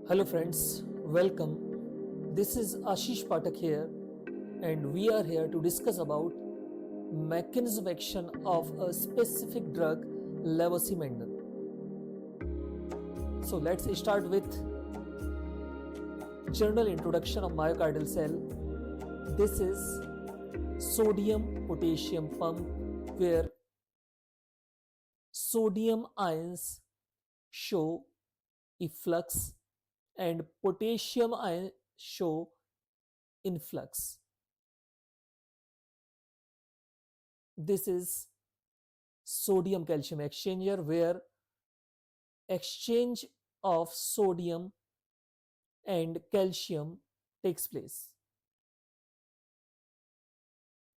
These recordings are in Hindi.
Hello, friends, welcome. This is Ashish Patak here, and we are here to discuss about mechanism of action of a specific drug, levosimendan. So let's start with general introduction of myocardial cell. This is sodium-potassium pump where sodium ions show efflux and potassium ions show influx. This is sodium calcium exchanger where exchange of sodium and calcium takes place.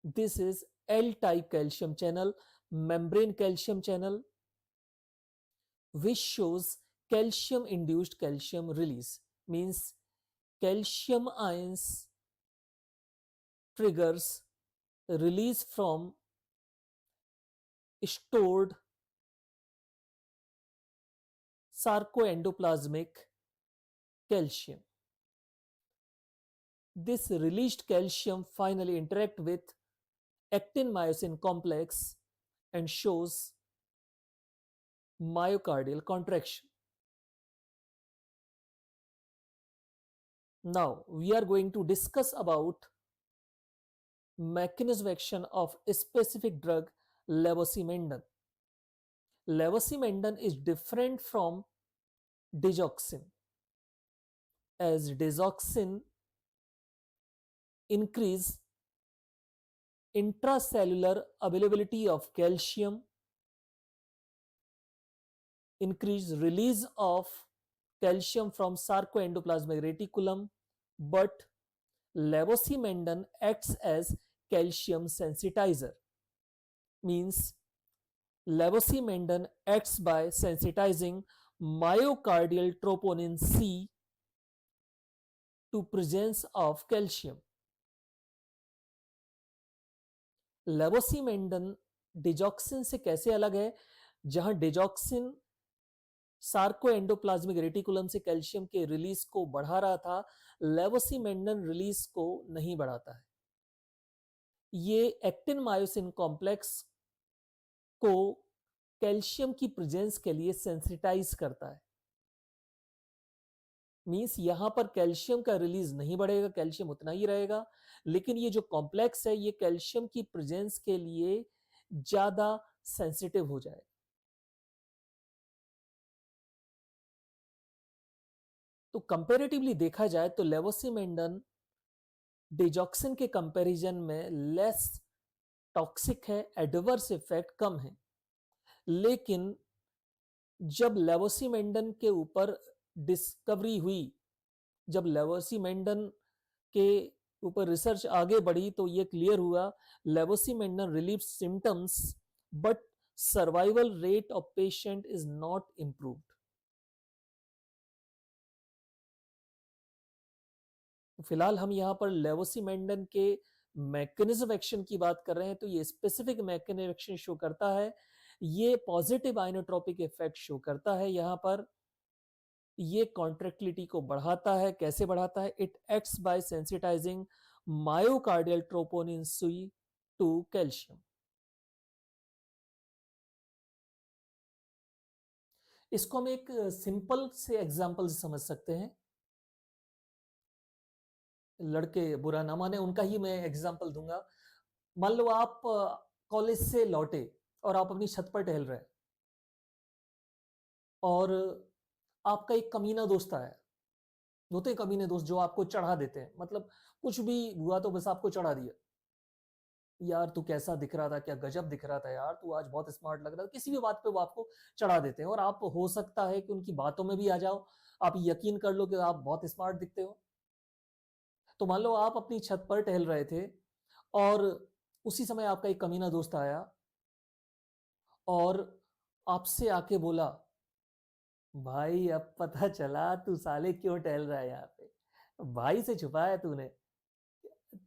This is L type calcium channel, membrane calcium channel, which shows calcium induced calcium release, means calcium ions triggers release from stored sarcoendoplasmic calcium. This released calcium finally interact with actin myosin complex and shows myocardial contraction. Now we are going to discuss about mechanism of action of a specific drug, levosimendan. Levosimendan is different from digoxin, as digoxin increase intracellular availability of calcium, increase release of calcium from sarcoendoplasmic reticulum, but levosimendan acts as calcium sensitizer, means levosimendan acts by sensitizing myocardial troponin C to presence of calcium. Levosimendan digoxin से कैसे अलग है? जहां डिजॉक्सिन सार्कोएंडोप्लाज्मिक रेटिकुलम से कैल्शियम के रिलीज को बढ़ा रहा था, लेवोसिमेंडन रिलीज को नहीं बढ़ाता है. ये एक्टिन मायोसिन कॉम्प्लेक्स को कैल्शियम की प्रेजेंस के लिए सेंसिटाइज करता है. मींस यहां पर कैल्शियम का रिलीज नहीं बढ़ेगा, कैल्शियम उतना ही रहेगा, लेकिन ये जो कॉम्प्लेक्स है ये कैल्शियम की प्रेजेंस के लिए ज्यादा सेंसिटिव हो जाए. तो कंपैरेटिवली देखा जाए तो लेवोसिमेंडन डिजॉक्सिन के कंपैरिजन में लेस टॉक्सिक है, एडवर्स इफेक्ट कम है. लेकिन जब लेवोसिमेंडन के ऊपर डिस्कवरी हुई, जब लेवोसिमेंडन के ऊपर रिसर्च आगे बढ़ी, तो ये क्लियर हुआ levosimendan relieve symptoms but survival rate of patient is not improved. फिलहाल हम यहां पर लेवोसिमेंडन के मैकेनिज्म एक्शन की बात कर रहे हैं, तो ये स्पेसिफिक मैकेनिज्म एक्शन शो करता है. ये पॉजिटिव आइनोट्रोपिक इफेक्ट शो करता है. यहां पर ये कॉन्ट्रैक्टिलिटी को बढ़ाता है. कैसे बढ़ाता है? It acts by sensitising myocardial troponin C to calcium. इसको हम एक सिंपल से एग्जांपल से समझ सकते हैं. लड़के बुरा ना माने, उनका ही मैं एग्जांपल दूंगा. मान लो आप कॉलेज से लौटे और आप अपनी छत पर टहल रहे हैं और आपका एक कमीना दोस्त आया. होते कमीने दोस्त जो आपको चढ़ा देते हैं, मतलब कुछ भी हुआ तो बस आपको चढ़ा दिया. यार तू कैसा दिख रहा था, क्या गजब दिख रहा था यार, तू आज बहुत स्मार्ट लग रहा था. किसी भी बात पे वो आपको चढ़ा देते हैं और आप हो सकता है कि उनकी बातों में भी आ जाओ. आप यकीन कर लो कि आप बहुत स्मार्ट दिखते हो. तो मान लो आप अपनी छत पर टहल रहे थे और उसी समय आपका एक कमीना दोस्त आया और आपसे आके बोला, भाई अब पता चला तू साले क्यों टहल रहा है यहाँ पे. भाई से छुपाया तूने.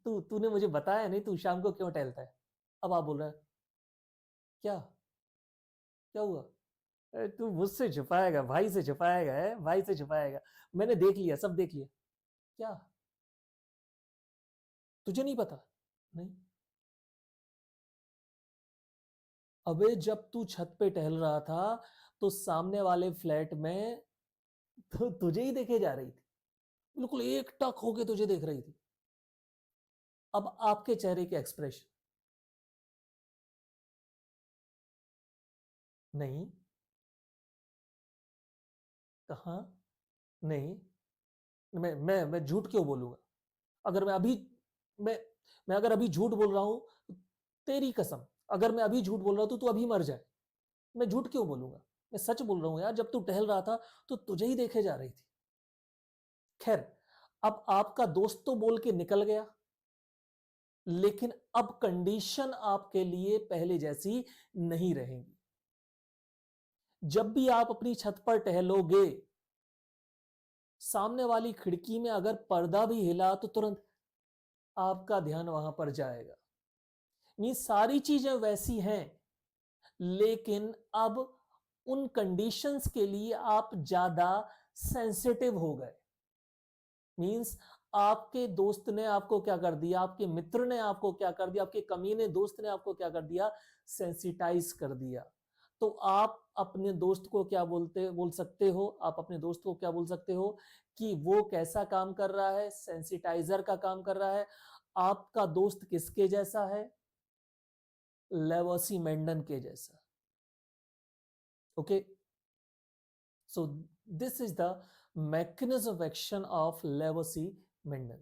तूने मुझे बताया नहीं तू शाम को क्यों टहलता है. अब आप बोल रहे हैं क्या क्या हुआ. तू मुझसे छुपाएगा, भाई से छुपाएगा, है भाई से छुपाएगा। मैंने देख लिया, सब देख लिया। क्या? तुझे नहीं पता? नहीं। अबे जब तू छत पे टहल रहा था तो सामने वाले फ्लैट में तो तुझे ही देखे जा रही थी, बिल्कुल एक टक होके तुझे देख रही थी। अब आपके चेहरे के एक्सप्रेशन। नहीं। कहा? नहीं। मैं झूठ क्यों बोलूंगा? अगर मैं अभी मैं मैं अगर अभी झूठ बोल रहा हूं, तेरी कसम, अगर मैं अभी झूठ बोल रहा हूं तो तू अभी मर जाए। मैं झूठ क्यों बोलूंगा? मैं सच बोल रहा हूं यार, जब तू टहल रहा था तो तुझे ही देखे जा रही थी। खैर, अब आपका दोस्त तो बोल के निकल गया, लेकिन अब कंडीशन आपके लिए पहले जैसी नहीं रहेगी। जब भी आप अपनी छत पर टहलोगे, सामने वाली खिड़की में अगर पर्दा भी हिला तो तुरंत आपका ध्यान वहां पर जाएगा। ये सारी चीजें वैसी हैं, लेकिन अब उन कंडीशंस के लिए आप ज्यादा सेंसिटिव हो गए। मींस आपके दोस्त ने आपको क्या कर दिया, आपके मित्र ने आपको क्या कर दिया, आपके कमीने दोस्त ने आपको क्या कर दिया, सेंसिटाइज कर दिया। तो आप अपने दोस्त को क्या बोल सकते हो, आप अपने दोस्त को क्या बोल सकते हो कि वो कैसा काम कर रहा है, सेंसिटाइजर का काम कर रहा है। आपका दोस्त किसके जैसा है? लेवसी मेंडन के जैसा। Okay, so this is the mechanism of action of Lavoisier Mendel.